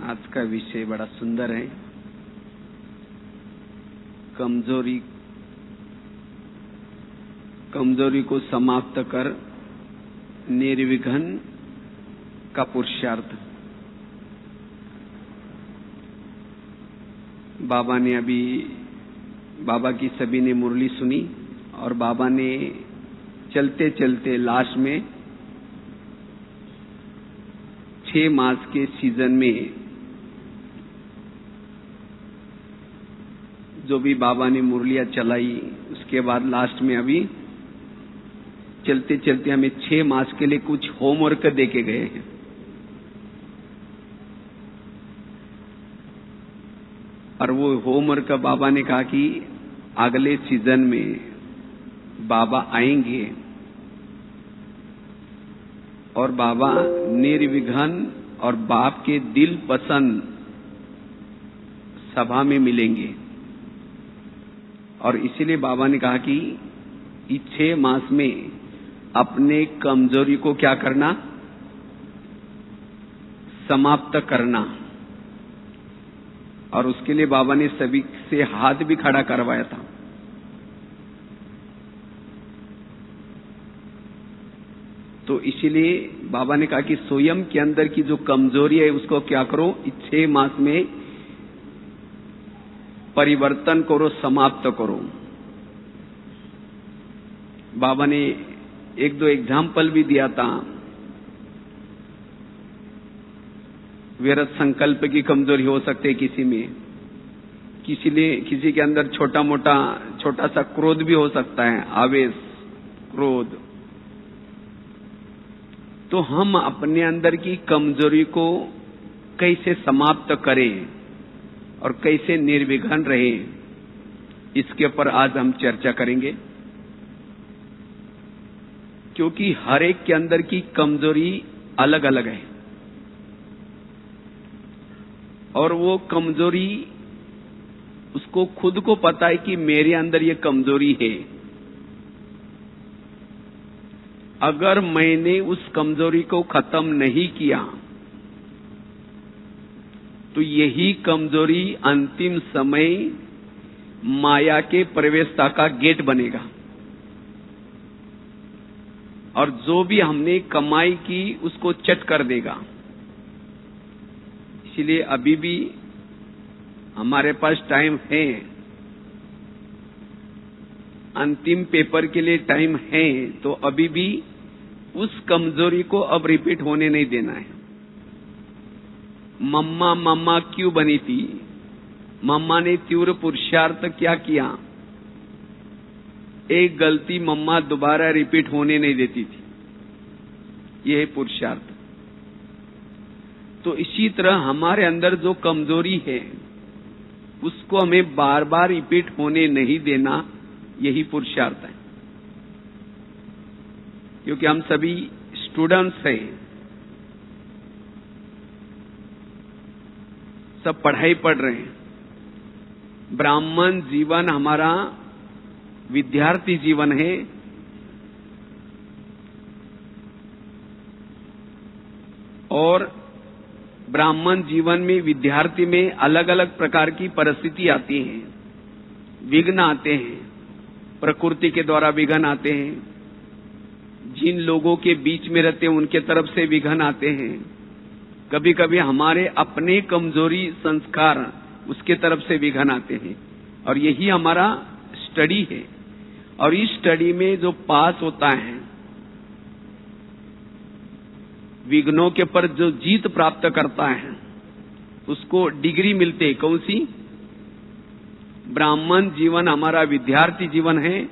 आज का विषय बड़ा सुंदर है। कमजोरी को समाप्त कर निर्विघ्न का पुरुषार्थ। बाबा ने अभी की सभी ने मुरली सुनी और बाबा ने चलते चलते लास्ट में 6 मास के सीजन में जो भी बाबा ने मुरलियां चलाई, उसके बाद लास्ट में अभी चलते चलते हमें 6 मास के लिए कुछ होमवर्क देके गए हैं। और वो होमवर्क बाबा ने कहा कि अगले सीजन में बाबा आएंगे और बाबा निर्विघ्न और बाप के दिल पसंद सभा में मिलेंगे। और इसीलिए बाबा ने कहा कि इस 6 मास में अपने कमजोरी को क्या करना, समाप्त करना। और उसके लिए बाबा ने सभी से हाथ भी खड़ा करवाया था। तो इसीलिए बाबा ने कहा कि स्वयं के अंदर की जो कमजोरी है उसको क्या करो, इस 6 मास में परिवर्तन करो, समाप्त करो। बाबा ने 1-2 एग्जाम्पल भी दिया था। व्यर्थ संकल्प की कमजोरी हो सकती है किसी में, किसी के अंदर छोटा सा क्रोध भी हो सकता है, आवेश, क्रोध। तो हम अपने अंदर की कमजोरी को कैसे समाप्त करें और कैसे निर्विघ्न रहे, इसके ऊपर आज हम चर्चा करेंगे। क्योंकि हर एक के अंदर की कमजोरी अलग अलग है और वो कमजोरी उसको खुद को पता है कि मेरे अंदर ये कमजोरी है। अगर मैंने उस कमजोरी को खत्म नहीं किया तो यही कमजोरी अंतिम समय माया के प्रवेशता का गेट बनेगा। और जो भी हमने कमाई की उसको चट कर देगा। इसलिए अभी भी हमारे पास टाइम है, अंतिम पेपर के लिए टाइम है, तो अभी भी उस कमजोरी को अब रिपीट होने नहीं देना है। मम्मा क्यों बनी थी? मम्मा ने तीव्र पुरुषार्थ क्या किया? एक गलती मम्मा दोबारा रिपीट होने नहीं देती थी। यह है पुरुषार्थ। तो इसी तरह हमारे अंदर जो कमजोरी है उसको हमें बार बार रिपीट होने नहीं देना, यही पुरुषार्थ है। क्योंकि हम सभी स्टूडेंट्स हैं, सब पढ़ाई पढ़ रहे हैं। ब्राह्मण जीवन हमारा विद्यार्थी जीवन है। और ब्राह्मण जीवन में, विद्यार्थी में अलग अलग प्रकार की परिस्थिति आती हैं, विघ्न आते हैं, प्रकृति के द्वारा विघ्न आते हैं, जिन लोगों के बीच में रहते हैं उनके तरफ से विघ्न आते हैं, कभी कभी हमारे अपने कमजोरी संस्कार उसके तरफ से विघ्न आते हैं। और यही हमारा स्टडी है। और इस स्टडी में जो पास होता है, विघ्नों के ऊपर जो जीत प्राप्त करता है, उसको डिग्री मिलती है। कौन सी? ब्राह्मण जीवन हमारा विद्यार्थी जीवन है,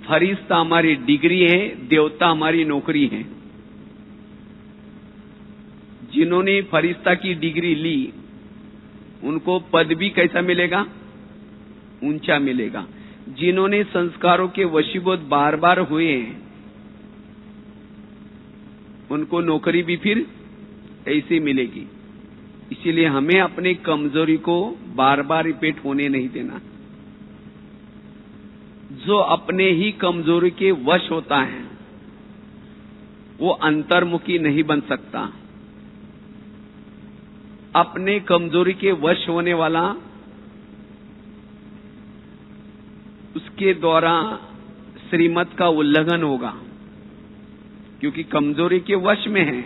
फरिश्ता हमारी डिग्री है, देवता हमारी नौकरी है। जिन्होंने फरिश्ता की डिग्री ली उनको पद भी कैसा मिलेगा? ऊंचा मिलेगा। जिन्होंने संस्कारों के वशीभूत बार बार हुए उनको नौकरी भी फिर ऐसी मिलेगी। इसीलिए हमें अपने कमजोरी को बार बार रिपीट होने नहीं देना। जो अपने ही कमजोरी के वश होता है वो अंतर्मुखी नहीं बन सकता। अपने कमजोरी के वश होने वाला, उसके द्वारा श्रीमत का उल्लंघन होगा, क्योंकि कमजोरी के वश में है।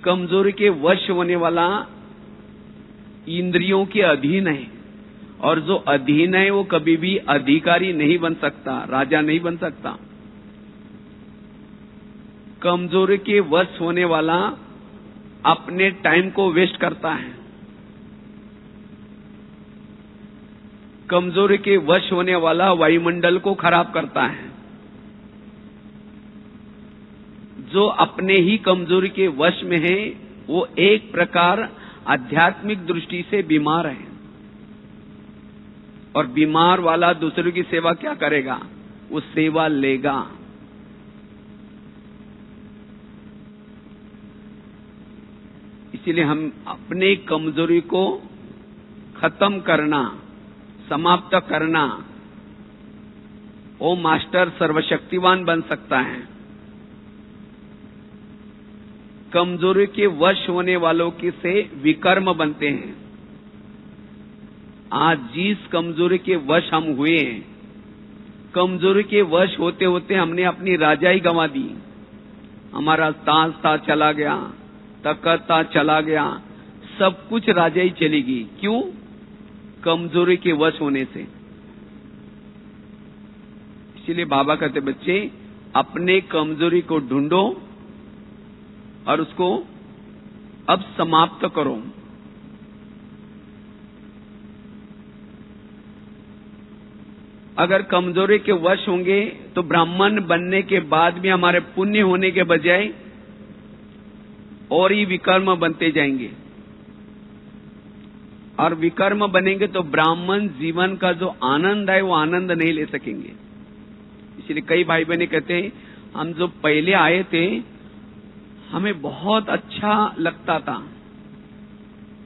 कमजोरी के वश होने वाला इंद्रियों के अधीन है, और जो अधीन है वो कभी भी अधिकारी नहीं बन सकता, राजा नहीं बन सकता। कमजोरी के वश होने वाला अपने टाइम को वेस्ट करता है। कमजोरी के वश होने वाला वायुमंडल को खराब करता है। जो अपने ही कमजोरी के वश में है वो एक प्रकार आध्यात्मिक दृष्टि से बीमार है, और बीमार वाला दूसरों की सेवा क्या करेगा? वो सेवा लेगा। इसीलिए हम अपने कमजोरी को खत्म करना, समाप्त करना, वो मास्टर सर्वशक्तिवान बन सकता है। कमजोरी के वश होने वालों के से विकर्म बनते हैं। आज जिस कमजोरी के वश हम हुए हैं, कमजोरी के वश होते होते हमने अपनी राजाई गंवा दी। हमारा ताज था चला गया, तकत था चला गया, सब कुछ राजाई चली गई। क्यों? कमजोरी के वश होने से। इसीलिए बाबा कहते, बच्चे अपने कमजोरी को ढूंढो और उसको अब समाप्त करो। अगर कमजोरी के वश होंगे तो ब्राह्मण बनने के बाद भी हमारे पुण्य होने के बजाय और ही विकर्म बनते जाएंगे, और विकर्म बनेंगे तो ब्राह्मण जीवन का जो आनंद है वो आनंद नहीं ले सकेंगे। इसलिए कई भाई बहने कहते हैं, हम जो पहले आए थे हमें बहुत अच्छा लगता था,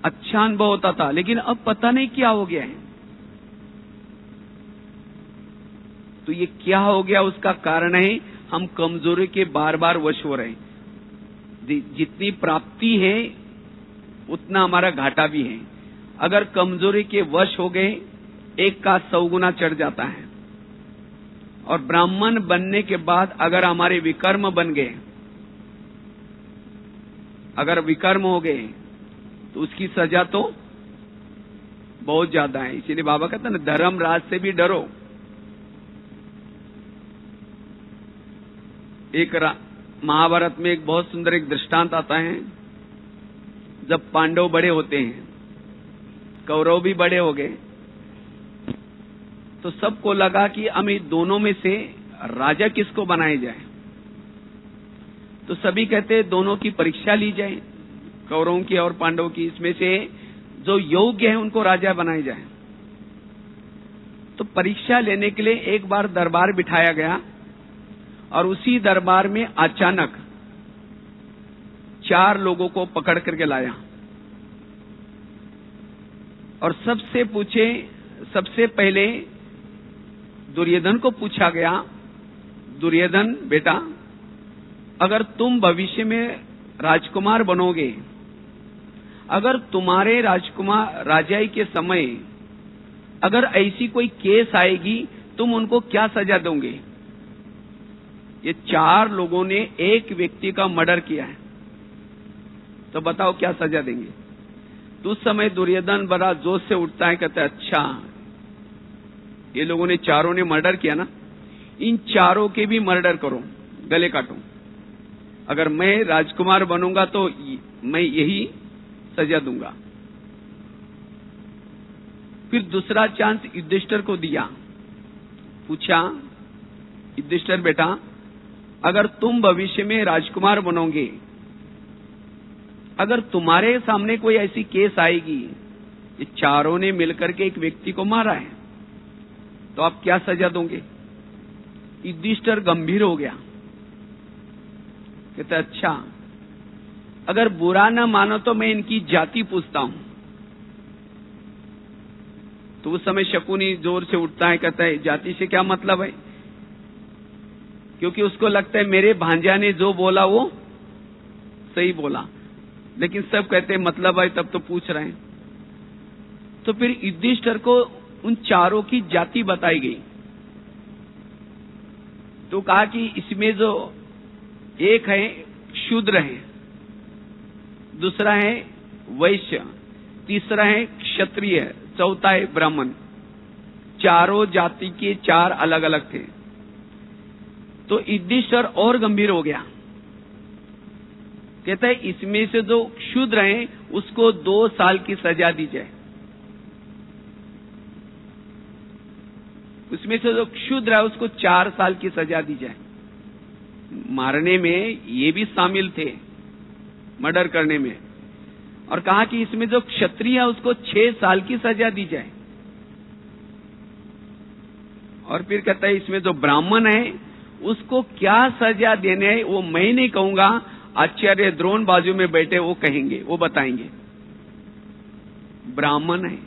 अच्छा अनुभव होता था, लेकिन अब पता नहीं क्या हो गया है। तो ये क्या हो गया, उसका कारण है हम कमजोरी के बार बार वश हो रहे हैं। जितनी प्राप्ति है उतना हमारा घाटा भी है। अगर कमजोरी के वश हो गए, एक का 100 गुना चढ़ जाता है। और ब्राह्मण बनने के बाद अगर हमारे विकर्म बन गए, अगर विकर्म हो गए तो उसकी सजा तो बहुत ज्यादा है। इसीलिए बाबा कहते हैं ना, धर्म राज से भी डरो। एक महाभारत में एक बहुत सुंदर एक दृष्टांत आता है। जब पांडव बड़े होते हैं, कौरव भी बड़े हो गए, तो सबको लगा कि हम इन दोनों में से राजा किसको बनाया जाए। तो सभी कहते हैं दोनों की परीक्षा ली जाए, कौरवों की और पांडवों की। इसमें से जो योग्य है उनको राजा बनाया जाए। तो परीक्षा लेने के लिए एक बार दरबार बिठाया गया, और उसी दरबार में अचानक 4 लोगों को पकड़ करके लाया, और सबसे पहले दुर्योधन को पूछा गया, दुर्योधन बेटा, अगर तुम भविष्य में राजकुमार बनोगे, अगर तुम्हारे राजाई के समय अगर ऐसी कोई केस आएगी, तुम उनको क्या सजा दोगे? ये 4 लोगों ने एक व्यक्ति का मर्डर किया है, तो बताओ क्या सजा देंगे? तो उस समय दुर्योधन बड़ा जोश से उठता है, कहता है, अच्छा ये लोगों ने 4 ने मर्डर किया ना, इन 4 के भी मर्डर करो, गले काटो। अगर मैं राजकुमार बनूंगा तो मैं यही सजा दूंगा। फिर दूसरा चांस युधिष्ठिर को दिया, पूछा, युधिष्ठिर बेटा, अगर तुम भविष्य में राजकुमार बनोगे, अगर तुम्हारे सामने कोई ऐसी केस आएगी, ये 4 ने मिलकर के एक व्यक्ति को मारा है, तो आप क्या सजा दोगे? युधिष्ठिर गंभीर हो गया, कहता अच्छा, अगर बुरा न मानो तो मैं इनकी जाति पूछता हूं। तो उस समय शकुनी जोर से उठता है, कहता है जाति से क्या मतलब है? क्योंकि उसको लगता है मेरे भांजा ने जो बोला वो सही बोला। लेकिन सब कहते हैं मतलब है तब तो पूछ रहे हैं। तो फिर युधिष्ठिर को उन चारों की जाति बताई गई। तो कहा कि इसमें जो एक है शूद्र है, दूसरा है वैश्य, तीसरा है क्षत्रिय, चौथा है ब्राह्मण। चारों जाति के चार अलग अलग थे। तो युधिष्ठिर और गंभीर हो गया, कहता है इसमें से जो शूद्र है उसको 2 साल की सजा दी जाए, उसमें से जो शूद्र है उसको 4 साल की सजा दी जाए। मारने में ये भी शामिल थे, मर्डर करने में। और कहा कि इसमें जो क्षत्रिय है उसको 6 साल की सजा दी जाए। और फिर कहता है इसमें जो ब्राह्मण है उसको क्या सजा देने है वो मैं नहीं कहूंगा, आचार्य द्रोण बाजू में बैठे वो कहेंगे, वो बताएंगे। ब्राह्मण है,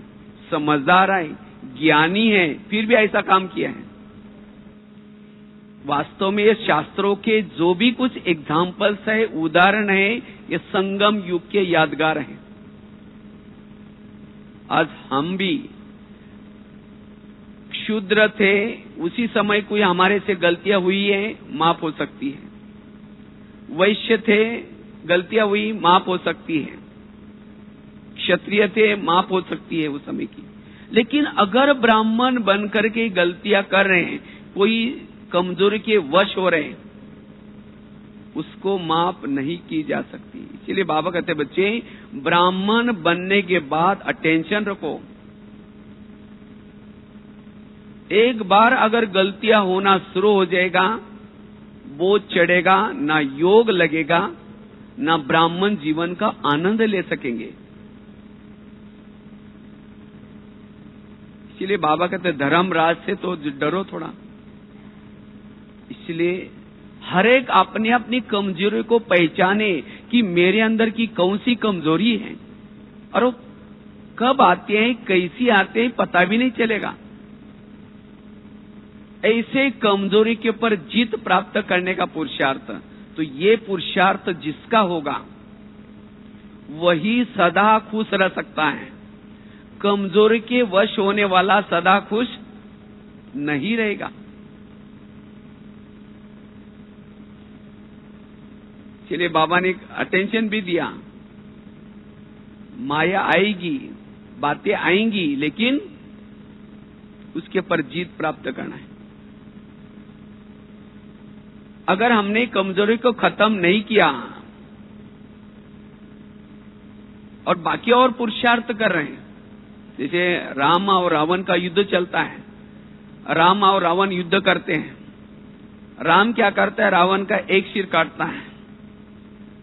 समझदार है, ज्ञानी है, फिर भी ऐसा काम किया है। वास्तव में ये शास्त्रों के जो भी कुछ एग्जाम्पल्स है, उदाहरण है, ये संगम युग के यादगार हैं। आज हम भी क्षुद्र थे, उसी समय कोई हमारे से गलतियां हुई है, माफ हो सकती है। वैश्य थे, गलतियां हुई, माफ हो सकती है। क्षत्रिय थे, माफ हो सकती है उस समय की। लेकिन अगर ब्राह्मण बन करके गलतियां कर रहे हैं, कोई कमजोरी के वश हो रहे हैं, उसको माफ नहीं की जा सकती। इसलिए बाबा कहते बच्चे ब्राह्मण बनने के बाद अटेंशन रखो। एक बार अगर गलतियां होना शुरू हो जाएगा, बोझ चढ़ेगा, ना योग लगेगा, ना ब्राह्मण जीवन का आनंद ले सकेंगे। इसलिए बाबा कहते धर्मराज से तो डरो थोड़ा। इसलिए हर एक अपनी अपनी कमजोरी को पहचाने कि मेरे अंदर की कौन सी कमजोरी है, और वो कब आते हैं, कैसी आते हैं, पता भी नहीं चलेगा। ऐसे कमजोरी के ऊपर जीत प्राप्त करने का पुरुषार्थ, तो ये पुरुषार्थ जिसका होगा वही सदा खुश रह सकता है। कमजोरी के वश होने वाला सदा खुश नहीं रहेगा। इसलिए बाबा ने अटेंशन भी दिया, माया आएगी, बातें आएंगी, लेकिन उसके पर जीत प्राप्त करना है। अगर हमने कमजोरी को खत्म नहीं किया और बाकी और पुरुषार्थ कर रहे हैं, जैसे राम और रावण का युद्ध चलता है, राम और रावण युद्ध करते हैं। राम क्या करता है, रावण का एक सिर काटता है,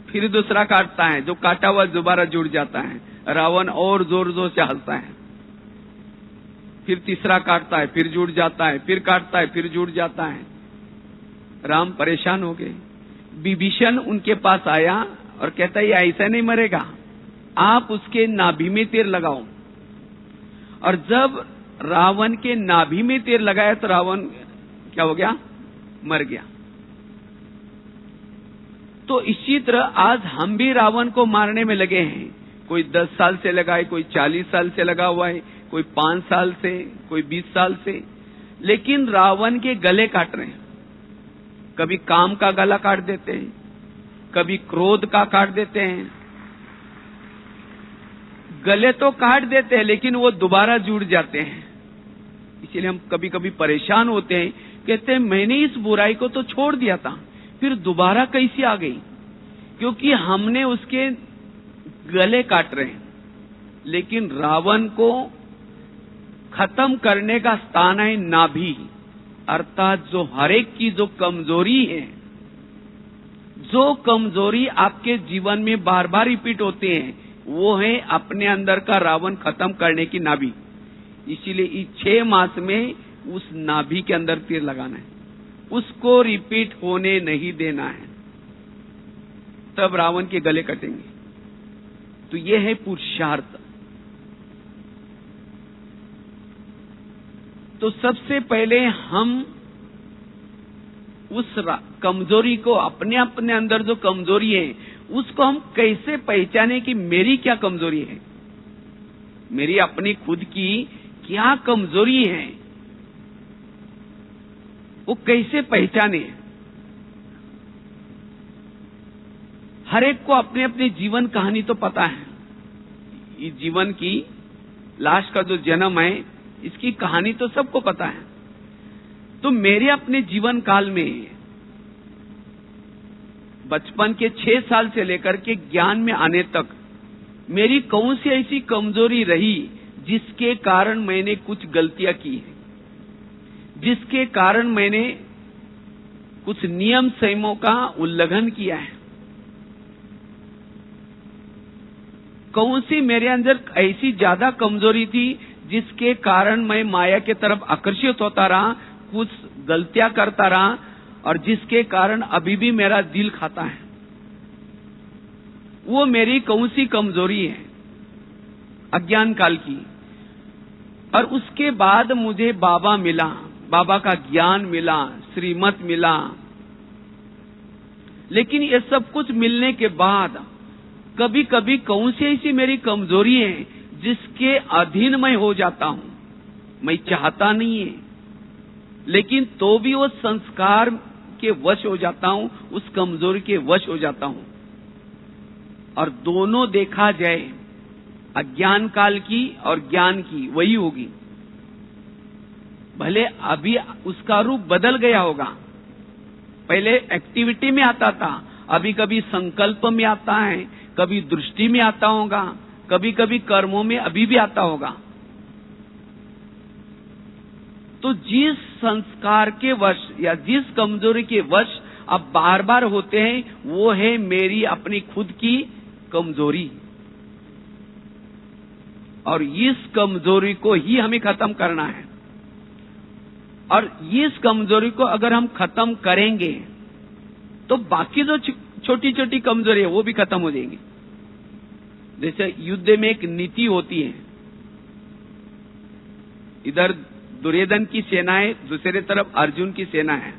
फिर दूसरा काटता है, जो काटा हुआ दोबारा जुड़ जाता है। रावण और जोर जोर से हंसता है, फिर तीसरा काटता है, फिर जुड़ जाता है, फिर काटता है, फिर जुड़ जाता है। राम परेशान हो गए। विभीषण उनके पास आया और कहता है ये ऐसा नहीं मरेगा, आप उसके नाभि में तीर लगाओ। और जब रावण के नाभि में तीर लगाया तो रावण क्या हो गया, मर गया। तो इसी तरह आज हम भी रावण को मारने में लगे हैं। कोई 10 साल से लगा है, कोई 40 साल से लगा हुआ है, कोई 5 साल से, कोई 20 साल से, लेकिन रावण के गले काट रहे हैं। कभी काम का गला काट देते हैं, कभी क्रोध का काट देते हैं। गले तो काट देते हैं, लेकिन वो दोबारा जुड़ जाते हैं। इसलिए हम कभी कभी परेशान होते हैं, कहते हैं मैंने इस बुराई को तो छोड़ दिया था, फिर दोबारा कैसी आ गई? क्योंकि हमने उसके गले काट रहे हैं। लेकिन रावण को खत्म करने का स्थान है नाभि, अर्थात जो हर एक की जो कमजोरी है, जो कमजोरी आपके जीवन में बार बार रिपीट होते हैं, वो है अपने अंदर का रावण खत्म करने की नाभि। इसीलिए इस 6 मास में उस नाभि के अंदर तीर लगाना है, उसको रिपीट होने नहीं देना है, तब रावण के गले कटेंगे। तो ये है पुरुषार्थ। तो सबसे पहले हम उस कमजोरी को, अपने अपने अंदर जो कमजोरी है उसको हम कैसे पहचाने कि मेरी क्या कमजोरी है, मेरी अपनी खुद की क्या कमजोरी है, वो कैसे पहचाने। हर एक को अपने अपने जीवन कहानी तो पता है, इस जीवन की लाश का जो जन्म है इसकी कहानी तो सबको पता है। तो मेरे अपने जीवन काल में बचपन के 6 साल से लेकर के ज्ञान में आने तक मेरी कौन सी ऐसी कमजोरी रही जिसके कारण मैंने कुछ गलतियां की है, जिसके कारण मैंने कुछ नियम संयमों का उल्लंघन किया है। कौन सी मेरे अंदर ऐसी ज्यादा कमजोरी थी जिसके कारण मैं माया की तरफ आकर्षित होता रहा, कुछ गलतियां करता रहा, और जिसके कारण अभी भी मेरा दिल खाता है। वो मेरी कौन सी कमजोरी है अज्ञान काल की। और उसके बाद मुझे बाबा मिला, बाबा का ज्ञान मिला, श्रीमत मिला। लेकिन ये सब कुछ मिलने के बाद कभी कभी कौन सी ऐसी मेरी कमजोरी है जिसके अधीन मैं हो जाता हूं, मैं चाहता नहीं है, लेकिन तो भी वो संस्कार के वश हो जाता हूं, उस कमजोरी के वश हो जाता हूं। और दोनों देखा जाए, अज्ञान काल की और ज्ञान की वही होगी। भले अभी उसका रूप बदल गया होगा, पहले एक्टिविटी में आता था, अभी कभी संकल्प में आता है, कभी दृष्टि में आता होगा, कभी कभी कर्मों में अभी भी आता होगा। तो जिस संस्कार के वश या जिस कमजोरी के वश अब बार बार होते हैं, वो है मेरी अपनी खुद की कमजोरी। और इस कमजोरी को ही हमें खत्म करना है। और इस कमजोरी को अगर हम खत्म करेंगे तो बाकी जो छोटी छोटी कमजोरी है वो भी खत्म हो जाएंगी। जैसे युद्ध में एक नीति होती है, इधर दुर्योधन की सेना है, दूसरे तरफ अर्जुन की सेना है।